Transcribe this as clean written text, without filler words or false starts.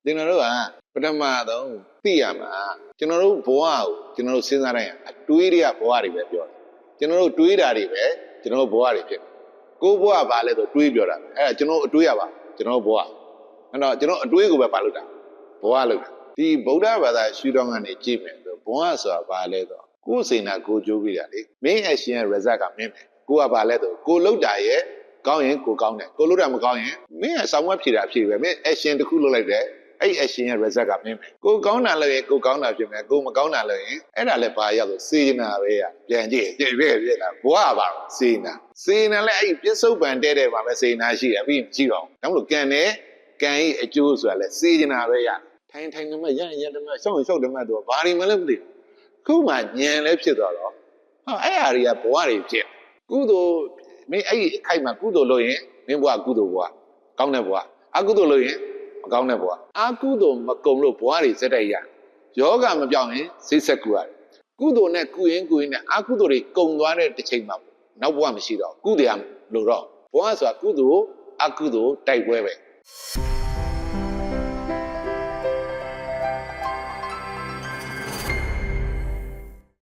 ကျွန်တော်တို့ကပထမဆုံးသိရမှာကျွန်တော်တို့ဘဝကိုကျွန်တော်တို့စဉ်းစားတိုင်းအတွေးတွေကဘဝတွေပဲပြောတယ်ကျွန်တော်တို့တွေးတာတွေပဲကျွန်တော်တို့ဘဝတွေဖြစ်ကိုယ်ဘဝဘာလဲဆိုတွေးပြောတာအဲ့ဒါကျွန်တော်အတွေးရပါကျွန်တော်ဘဝအဲ့တော့ကျွန်တော်အတွေးကိုပဲပါလို့တာဘဝလို့ဒီဗုဒ္ဓဘာသာရှုထောင့်ကနေကြည့်မယ်ဆိုဘဝဆိုတာဘာလဲဆိုကိုယ်စိတ်နာကိုကြိုးပြီးတာလေမင်းအရှင်ရဲ့ result ကမင်းကိုကဘာလဲဆိုကိုလှုပ်တာရဲ့ကောင်းရင်ကိုကောင်းတယ်ကိုလှုပ်တာမကောင်းရင်မင်းကဆောင်းဝက်ဖြေတာဖြေပဲမင်း action တစ်ခုလုပ်လိုက်တယ်အဲ့ action ရဲ့ result ကမင်းပဲကိုကောင်းတာလည်းကိုကောင်းတာဖြစ်မယ်ကိုမကောင်းတာလည်းအဲ့ဒါလည်းဘာရောက်လို့စေနာပဲရပြန်ကြည့်ပြည့်တာဘဝပါစေနာလည်းအဲ့ပြစ္ဆုတ်ပံတဲ့တဲ့ပါပဲစေနာရှိတယ်ပြီးမရှိတော့ဒါမှမဟုတ်ကံနဲ့ကံရဲ့အကျိုးဆိုတာလဲစေနာပဲရထိုင်တယ်မှရရင်တည်းမှရှောက်တယ်မှတော့ဘာတွေမှလည်းမသိခုမှညံလည်းဖြစ်သွားတော့ဟာအဲ့ဟာတွေကဘဝတွေဖြစ်ကုသိုလ်မင်းအဲ့ဒီအခိုက်မှာကုသိုလ်လုပ်ရင်မင်းဘဝကုသိုလ်ဘဝကောင်းတဲ့ဘဝအကုသိုလ်လုပ်ရင်မကောင်းတဲ့ဘဝအကုသိုလ်မကုံလို့ဘဝတွေစက်တိုက်ရယောဂမပြောင်းရင်စိတ်ဆက်ကူရတယ်ကုသိုလ်နဲ့ကုရင်နဲ့အကုသိုလ်တွေကုံသွားတဲ့တစ်ချိန်မှာနောက်ဘဝမရှိတော့ကုသိုလ်ရလို့တော့ဘဝဆိုတာကုသိုလ်အကုသိုလ်တိုက်ပွဲပဲ